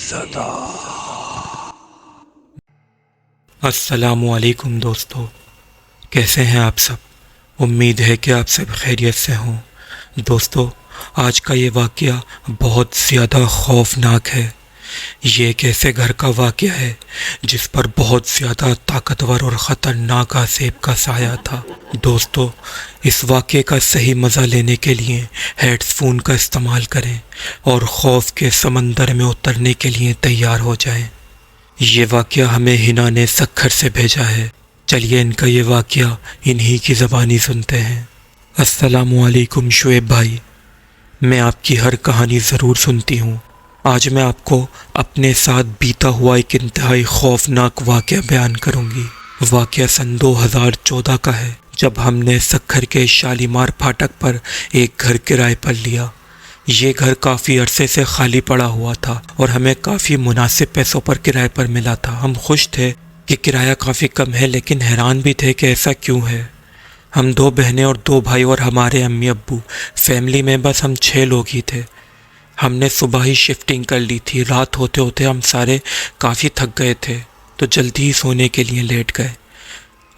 زدہ۔ السلام علیکم دوستو، کیسے ہیں آپ سب؟ امید ہے کہ آپ سب خیریت سے ہوں۔ دوستو، آج کا یہ واقعہ بہت زیادہ خوفناک ہے۔ یہ ایک ایسے گھر کا واقعہ ہے جس پر بہت زیادہ طاقتور اور خطرناک عذاب کا سایہ تھا۔ دوستو، اس واقعے کا صحیح مزہ لینے کے لیے ہیڈ فون کا استعمال کریں اور خوف کے سمندر میں اترنے کے لیے تیار ہو جائیں۔ یہ واقعہ ہمیں ہنا نے سکھر سے بھیجا ہے۔ چلیے ان کا یہ واقعہ انہی کی زبانی سنتے ہیں۔ السلام علیکم شعیب بھائی، میں آپ کی ہر کہانی ضرور سنتی ہوں۔ آج میں آپ کو اپنے ساتھ بیتا ہوا ایک انتہائی خوفناک واقعہ بیان کروں گی۔ واقعہ سن 2014 کا ہے، جب ہم نے سکھر کے شالیمار پھاٹک پر ایک گھر کرائے پر لیا۔ یہ گھر کافی عرصے سے خالی پڑا ہوا تھا اور ہمیں کافی مناسب پیسوں پر کرائے پر ملا تھا۔ ہم خوش تھے کہ کرایہ کافی کم ہے، لیکن حیران بھی تھے کہ ایسا کیوں ہے۔ ہم 2 بہنیں اور 2 بھائی اور ہمارے امی ابو، فیملی میں بس ہم 6 لوگ ہی تھے۔ ہم نے صبح ہی شفٹنگ کر لی تھی۔ رات ہوتے ہوتے ہم سارے کافی تھک گئے تھے تو جلدی ہی سونے کے لیے لیٹ گئے۔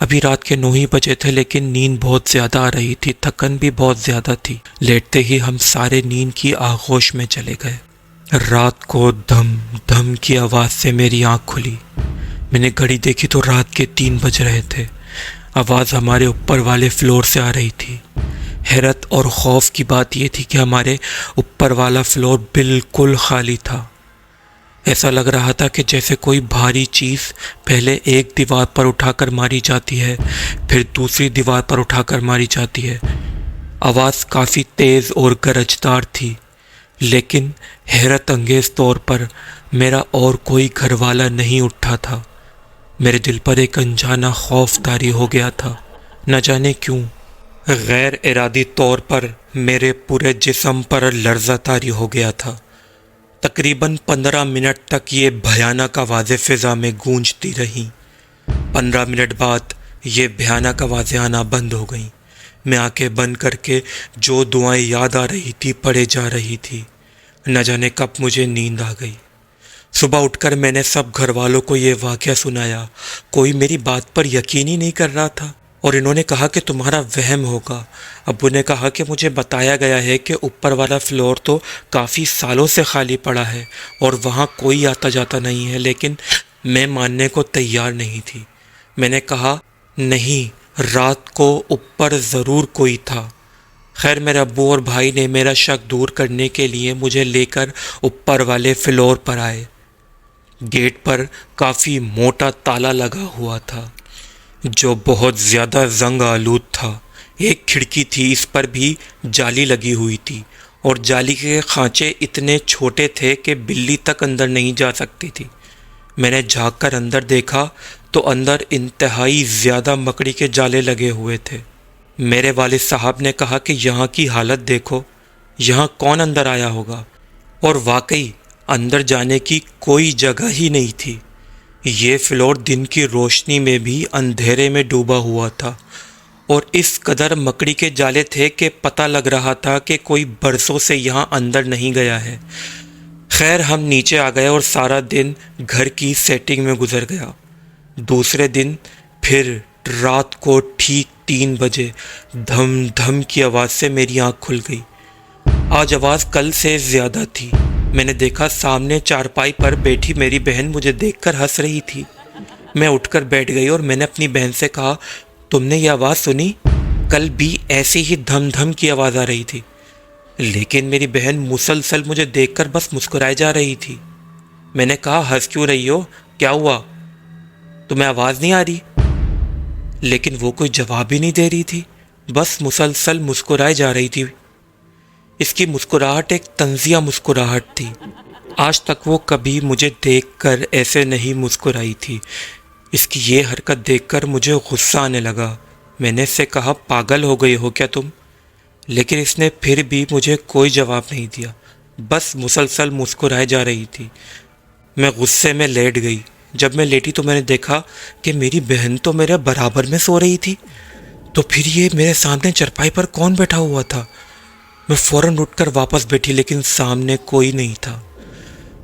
ابھی رات کے 9 ہی بجے تھے، لیکن نیند بہت زیادہ آ رہی تھی، تھکن بھی بہت زیادہ تھی۔ لیٹتے ہی ہم سارے نیند کی آغوش میں چلے گئے۔ رات کو دھم دھم کی آواز سے میری آنکھ کھلی۔ میں نے گھڑی دیکھی تو رات کے 3 بج رہے تھے۔ آواز ہمارے اوپر والے فلور سے آ رہی تھی۔ حیرت اور خوف کی بات یہ تھی کہ ہمارے اوپر والا فلور بالکل خالی تھا۔ ایسا لگ رہا تھا کہ جیسے کوئی بھاری چیز پہلے ایک دیوار پر اٹھا کر ماری جاتی ہے، پھر دوسری دیوار پر اٹھا کر ماری جاتی ہے۔ آواز کافی تیز اور گرجدار تھی، لیکن حیرت انگیز طور پر میرا اور کوئی گھر والا نہیں اٹھا تھا۔ میرے دل پر ایک انجانا خوف طاری ہو گیا تھا، نہ جانے کیوں۔ غیر ارادی طور پر میرے پورے جسم پر لرزہ طاری ہو گیا تھا۔ تقریباً 15 منٹ تک یہ بھیانک آوازیں فضا میں گونجتی رہیں۔ 15 منٹ بعد یہ بھیانک آوازیں آنا بند ہو گئیں۔ میں آنکھیں بند کر کے جو دعائیں یاد آ رہی تھی پڑھے جا رہی تھی۔ نہ جانے کب مجھے نیند آ گئی۔ صبح اٹھ کر میں نے سب گھر والوں کو یہ واقعہ سنایا۔ کوئی میری بات پر یقین ہی نہیں کر رہا تھا اور انہوں نے کہا کہ تمہارا وہم ہوگا۔ ابو نے کہا کہ مجھے بتایا گیا ہے کہ اوپر والا فلور تو کافی سالوں سے خالی پڑا ہے اور وہاں کوئی آتا جاتا نہیں ہے، لیکن میں ماننے کو تیار نہیں تھی۔ میں نے کہا نہیں، رات کو اوپر ضرور کوئی تھا۔ خیر، میرے ابو اور بھائی نے میرا شک دور کرنے کے لیے مجھے لے کر اوپر والے فلور پر آئے۔ گیٹ پر کافی موٹا تالا لگا ہوا تھا جو بہت زیادہ زنگ آلود تھا۔ ایک کھڑکی تھی، اس پر بھی جالی لگی ہوئی تھی اور جالی کے خانچے اتنے چھوٹے تھے کہ بلی تک اندر نہیں جا سکتی تھی۔ میں نے جھانک کر اندر دیکھا تو اندر انتہائی زیادہ مکڑی کے جالے لگے ہوئے تھے۔ میرے والد صاحب نے کہا کہ یہاں کی حالت دیکھو، یہاں کون اندر آیا ہوگا؟ اور واقعی اندر جانے کی کوئی جگہ ہی نہیں تھی۔ یہ فلور دن کی روشنی میں بھی اندھیرے میں ڈوبا ہوا تھا اور اس قدر مکڑی کے جالے تھے کہ پتہ لگ رہا تھا کہ کوئی برسوں سے یہاں اندر نہیں گیا ہے۔ خیر، ہم نیچے آ گئے اور سارا دن گھر کی سیٹنگ میں گزر گیا۔ دوسرے دن پھر رات کو ٹھیک 3 بجے دھم دھم کی آواز سے میری آنکھ کھل گئی۔ آج آواز کل سے زیادہ تھی۔ میں نے دیکھا سامنے چارپائی پر بیٹھی میری بہن مجھے دیکھ کر ہنس رہی تھی۔ میں اٹھ کر بیٹھ گئی اور میں نے اپنی بہن سے کہا، تم نے یہ آواز سنی؟ کل بھی ایسی ہی دھم دھم کی آواز آ رہی تھی۔ لیکن میری بہن مسلسل مجھے دیکھ کر بس مسکرائے جا رہی تھی۔ میں نے کہا، ہنس کیوں رہی ہو؟ کیا ہوا؟ تمہیں آواز نہیں آ رہی؟ لیکن وہ کوئی جواب ہی نہیں دے رہی تھی، بس مسلسل مسکرائے جا رہی تھی۔ اس کی مسکراہٹ ایک طنزیہ مسکراہٹ تھی۔ آج تک وہ کبھی مجھے دیکھ کر ایسے نہیں مسکرائی تھی۔ اس کی یہ حرکت دیکھ کر مجھے غصہ آنے لگا۔ میں نے اس سے کہا، پاگل ہو گئی ہو کیا تم؟ لیکن اس نے پھر بھی مجھے کوئی جواب نہیں دیا، بس مسلسل مسکرائے جا رہی تھی۔ میں غصے میں لیٹ گئی۔ جب میں لیٹی تو میں نے دیکھا کہ میری بہن تو میرے برابر میں سو رہی تھی، تو پھر یہ میرے سامنے چرپائی پر کون بیٹھا ہوا تھا؟ میں فوراً اٹھ کر واپس بیٹھی، لیکن سامنے کوئی نہیں تھا۔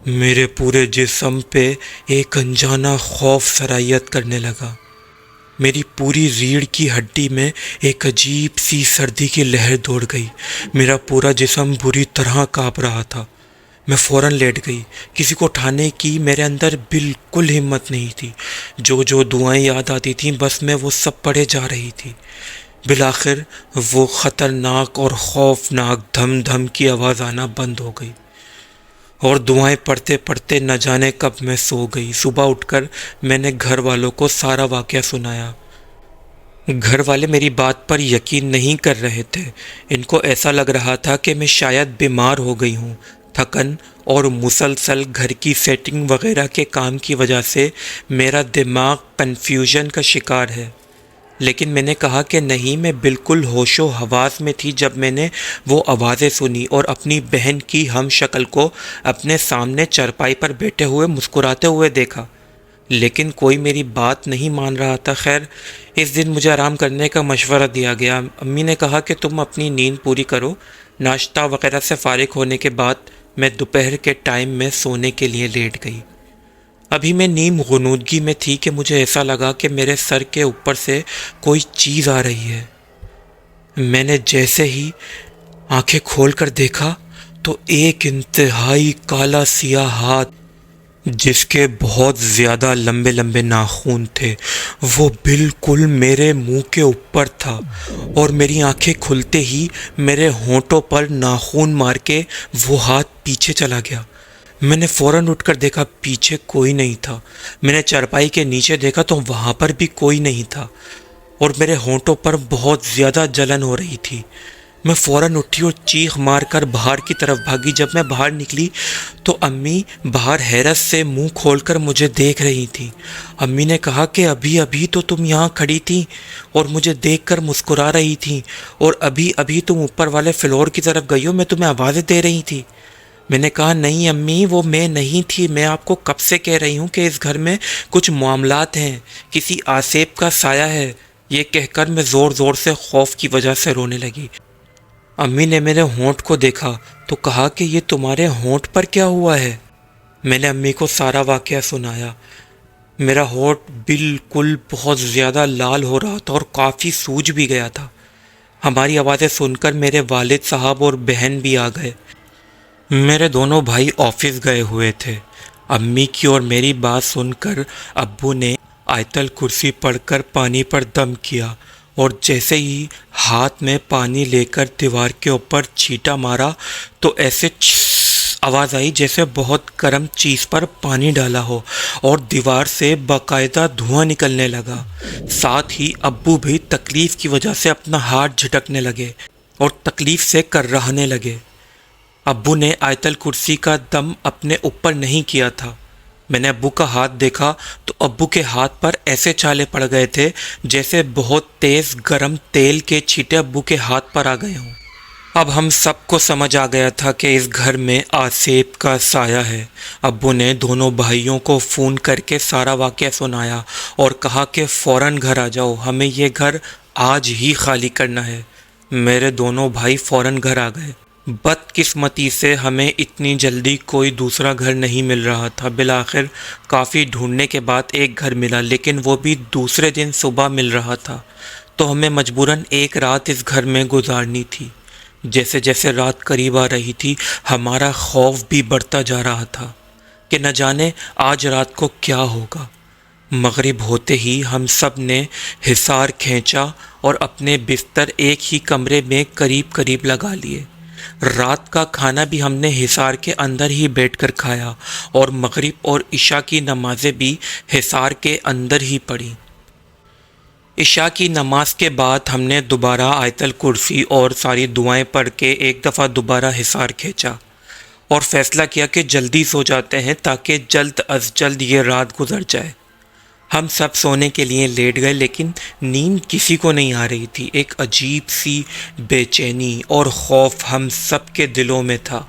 میرے پورے جسم پہ ایک انجانا خوف سرایت کرنے لگا۔ میری پوری ریڑھ کی ہڈی میں ایک عجیب سی سردی کی لہر دوڑ گئی۔ میرا پورا جسم بری طرح کانپ رہا تھا۔ میں فوراً لیٹ گئی۔ کسی کو اٹھانے کی میرے اندر بالکل ہمت نہیں تھی۔ جو دعائیں یاد آتی تھیں بس میں وہ سب پڑھے جا رہی تھی۔ بالآخر وہ خطرناک اور خوفناک دھم دھم کی آواز آنا بند ہو گئی اور دعائیں پڑھتے پڑھتے نہ جانے کب میں سو گئی۔ صبح اٹھ کر میں نے گھر والوں کو سارا واقعہ سنایا۔ گھر والے میری بات پر یقین نہیں کر رہے تھے۔ ان کو ایسا لگ رہا تھا کہ میں شاید بیمار ہو گئی ہوں۔ تھکن اور مسلسل گھر کی سیٹنگ وغیرہ کے کام کی وجہ سے میرا دماغ کنفیوژن کا شکار ہے۔ لیکن میں نے کہا کہ نہیں، میں بالکل ہوش و حواس میں تھی جب میں نے وہ آوازیں سنی اور اپنی بہن کی ہم شکل کو اپنے سامنے چرپائی پر بیٹھے ہوئے مسکراتے ہوئے دیکھا، لیکن کوئی میری بات نہیں مان رہا تھا۔ خیر، اس دن مجھے آرام کرنے کا مشورہ دیا گیا۔ امی نے کہا کہ تم اپنی نیند پوری کرو۔ ناشتہ وغیرہ سے فارغ ہونے کے بعد میں دوپہر کے ٹائم میں سونے کے لیے لیٹ گئی۔ ابھی میں نیم غنودگی میں تھی کہ مجھے ایسا لگا کہ میرے سر کے اوپر سے کوئی چیز آ رہی ہے۔ میں نے جیسے ہی آنکھیں کھول کر دیکھا تو ایک انتہائی کالا سیاہ ہاتھ جس کے بہت زیادہ لمبے لمبے ناخن تھے وہ بالکل میرے منہ کے اوپر تھا، اور میری آنکھیں کھلتے ہی میرے ہونٹوں پر ناخن مار کے وہ ہاتھ پیچھے چلا گیا۔ میں نے فوراً اٹھ کر دیکھا، پیچھے کوئی نہیں تھا۔ میں نے چارپائی کے نیچے دیکھا تو وہاں پر بھی کوئی نہیں تھا، اور میرے ہونٹوں پر بہت زیادہ جلن ہو رہی تھی۔ میں فوراً اٹھی اور چیخ مار کر باہر کی طرف بھاگی۔ جب میں باہر نکلی تو امی باہر حیرت سے منہ کھول کر مجھے دیکھ رہی تھی۔ امی نے کہا کہ ابھی تو تم یہاں کھڑی تھی اور مجھے دیکھ کر مسکرا رہی تھی، اور ابھی تم اوپر والے فلور کی طرف گئی ہو، میں تمہیں آوازیں دے رہی تھی۔ میں نے کہا نہیں امی، وہ میں نہیں تھی، میں آپ کو کب سے کہہ رہی ہوں کہ اس گھر میں کچھ معاملات ہیں، کسی آسیب کا سایہ ہے۔ یہ کہہ کر میں زور زور سے خوف کی وجہ سے رونے لگی۔ امی نے میرے ہونٹ کو دیکھا تو کہا کہ یہ تمہارے ہونٹ پر کیا ہوا ہے؟ میں نے امی کو سارا واقعہ سنایا۔ میرا ہونٹ بالکل بہت زیادہ لال ہو رہا تھا اور کافی سوج بھی گیا تھا۔ ہماری آوازیں سن کر میرے والد صاحب اور بہن بھی آ گئے۔ میرے دونوں بھائی آفس گئے ہوئے تھے۔ امی کی اور میری بات سن کر ابو نے آیت الکرسی پڑھ کر پانی پر دم کیا، اور جیسے ہی ہاتھ میں پانی لے کر دیوار کے اوپر چھینٹا مارا تو ایسے آواز آئی جیسے بہت گرم چیز پر پانی ڈالا ہو، اور دیوار سے باقاعدہ دھواں نکلنے لگا۔ ساتھ ہی ابو بھی تکلیف کی وجہ سے اپنا ہاتھ جھٹکنے لگے اور تکلیف سے کرراہنے لگے۔ ابو نے آیت الکرسی کا دم اپنے اوپر نہیں کیا تھا۔ میں نے ابو کا ہاتھ دیکھا تو ابو کے ہاتھ پر ایسے چھالے پڑ گئے تھے جیسے بہت تیز گرم تیل کے چھینٹے ابو کے ہاتھ پر آ گئے ہوں۔ اب ہم سب کو سمجھ آ گیا تھا کہ اس گھر میں آسیب کا سایہ ہے۔ ابو نے دونوں بھائیوں کو فون کر کے سارا واقعہ سنایا اور کہا کہ فوراً گھر آ جاؤ، ہمیں یہ گھر آج ہی خالی کرنا ہے۔ میرے دونوں بھائی فوراً گھر آ گئے۔ بدقسمتی سے ہمیں اتنی جلدی کوئی دوسرا گھر نہیں مل رہا تھا۔ بالآخر کافی ڈھونڈنے کے بعد ایک گھر ملا، لیکن وہ بھی دوسرے دن صبح مل رہا تھا، تو ہمیں مجبوراً ایک رات اس گھر میں گزارنی تھی۔ جیسے جیسے رات قریب آ رہی تھی ہمارا خوف بھی بڑھتا جا رہا تھا کہ نہ جانے آج رات کو کیا ہوگا۔ مغرب ہوتے ہی ہم سب نے حصار کھینچا اور اپنے بستر ایک ہی کمرے میں قریب قریب لگا لیے۔ رات کا کھانا بھی ہم نے حصار کے اندر ہی بیٹھ کر کھایا، اور مغرب اور عشاء کی نمازیں بھی حصار کے اندر ہی پڑھی۔ عشاء کی نماز کے بعد ہم نے دوبارہ آیت الکرسی اور ساری دعائیں پڑھ کے ایک دفعہ دوبارہ حصار کھینچا اور فیصلہ کیا کہ جلدی سو جاتے ہیں تاکہ جلد از جلد یہ رات گزر جائے۔ ہم سب سونے کے لیے لیٹ گئے، لیکن نیند کسی کو نہیں آ رہی تھی۔ ایک عجیب سی بے چینی اور خوف ہم سب کے دلوں میں تھا۔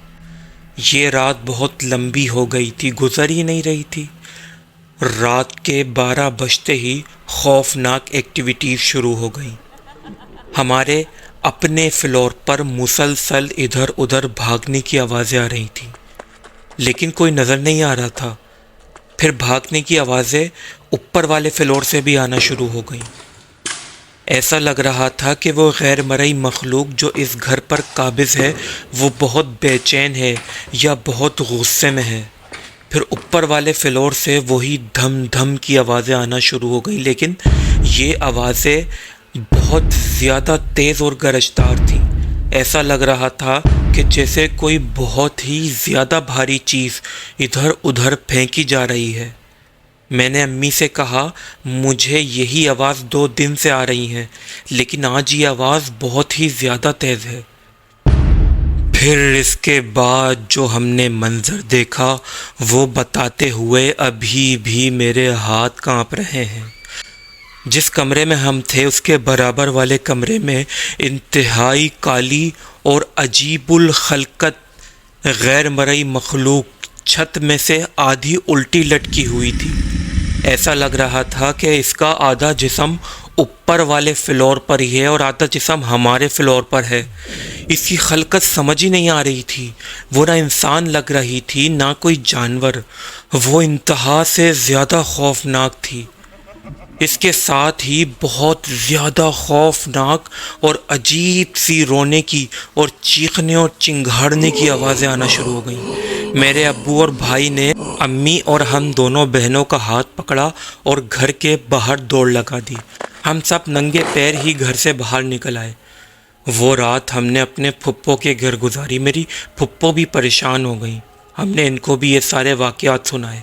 یہ رات بہت لمبی ہو گئی تھی، گزر ہی نہیں رہی تھی۔ رات کے 12 بجتے ہی خوفناک ایکٹیویٹیز شروع ہو گئیں۔ ہمارے اپنے فلور پر مسلسل ادھر ادھر بھاگنے کی آوازیں آ رہی تھیں۔ لیکن کوئی نظر نہیں آ رہا تھا۔ پھر بھاگنے کی آوازیں اوپر والے فلور سے بھی آنا شروع ہو گئیں۔ ایسا لگ رہا تھا کہ وہ غیر مرئی مخلوق جو اس گھر پر قابض ہے وہ بہت بے چین ہے یا بہت غصے میں ہے۔ پھر اوپر والے فلور سے وہی دھم دھم کی آوازیں آنا شروع ہو گئیں، لیکن یہ آوازیں بہت زیادہ تیز اور گرجدار تھیں۔ ایسا لگ رہا تھا کہ جیسے کوئی بہت ہی زیادہ بھاری چیز ادھر ادھر پھینکی جا رہی ہے۔ میں نے امی سے کہا مجھے یہی آواز 2 دن سے آ رہی ہے، لیکن آج یہ آواز بہت ہی زیادہ تیز ہے۔ پھر اس کے بعد جو ہم نے منظر دیکھا وہ بتاتے ہوئے ابھی بھی میرے ہاتھ کانپ رہے ہیں۔ جس کمرے میں ہم تھے اس کے برابر والے کمرے میں انتہائی کالی اور عجیب الخلقت غیر مرئی مخلوق چھت میں سے آدھی الٹی لٹکی ہوئی تھی۔ ایسا لگ رہا تھا کہ اس کا آدھا جسم اوپر والے فلور پر ہی ہے اور آدھا جسم ہمارے فلور پر ہے۔ اس کی خلقت سمجھ ہی نہیں آ رہی تھی۔ وہ نہ انسان لگ رہی تھی نہ کوئی جانور، وہ انتہا سے زیادہ خوفناک تھی۔ اس کے ساتھ ہی بہت زیادہ خوفناک اور عجیب سی رونے کی اور چیخنے اور چنگھاڑنے کی آوازیں آنا شروع ہو گئیں۔ میرے ابو اور بھائی نے امی اور ہم دونوں بہنوں کا ہاتھ پکڑا اور گھر کے باہر دوڑ لگا دی۔ ہم سب ننگے پیر ہی گھر سے باہر نکل آئے۔ وہ رات ہم نے اپنے پھپھو کے گھر گزاری۔ میری پھپھو بھی پریشان ہو گئیں۔ ہم نے ان کو بھی یہ سارے واقعات سنائے۔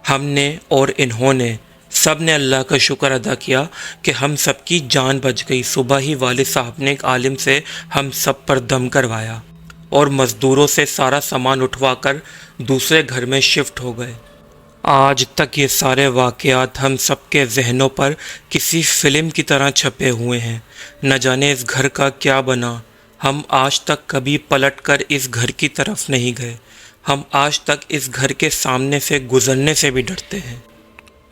ہم نے اور انہوں نے سب نے اللہ کا شکر ادا کیا کہ ہم سب کی جان بچ گئی۔ صبح ہی والد صاحب نے ایک عالم سے ہم سب پر دم کروایا اور مزدوروں سے سارا سامان اٹھوا کر دوسرے گھر میں شفٹ ہو گئے۔ آج تک یہ سارے واقعات ہم سب کے ذہنوں پر کسی فلم کی طرح چھپے ہوئے ہیں۔ نہ جانے اس گھر کا کیا بنا۔ ہم آج تک کبھی پلٹ کر اس گھر کی طرف نہیں گئے۔ ہم آج تک اس گھر کے سامنے سے گزرنے سے بھی ڈرتے ہیں۔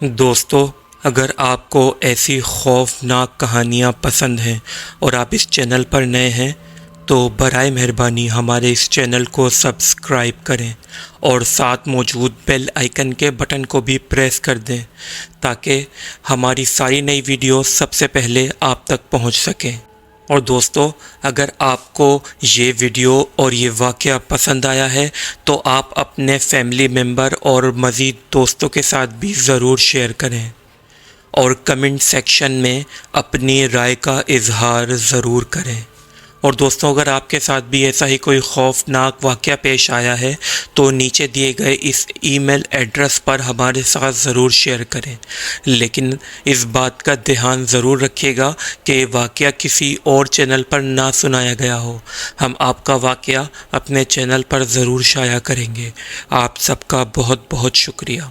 دوستو، اگر آپ کو ایسی خوفناک کہانیاں پسند ہیں اور آپ اس چینل پر نئے ہیں تو برائے مہربانی ہمارے اس چینل کو سبسکرائب کریں اور ساتھ موجود بیل آئیکن کے بٹن کو بھی پریس کر دیں تاکہ ہماری ساری نئی ویڈیوز سب سے پہلے آپ تک پہنچ سکیں۔ اور دوستو، اگر آپ کو یہ ویڈیو اور یہ واقعہ پسند آیا ہے تو آپ اپنے فیملی ممبر اور مزید دوستوں کے ساتھ بھی ضرور شیئر کریں اور کمنٹ سیکشن میں اپنی رائے کا اظہار ضرور کریں۔ اور دوستوں، اگر آپ کے ساتھ بھی ایسا ہی کوئی خوفناک واقعہ پیش آیا ہے تو نیچے دیے گئے اس ای میل ایڈریس پر ہمارے ساتھ ضرور شیئر کریں، لیکن اس بات کا دھیان ضرور رکھیے گا کہ یہ واقعہ کسی اور چینل پر نہ سنایا گیا ہو۔ ہم آپ کا واقعہ اپنے چینل پر ضرور شائع کریں گے۔ آپ سب کا بہت بہت شکریہ۔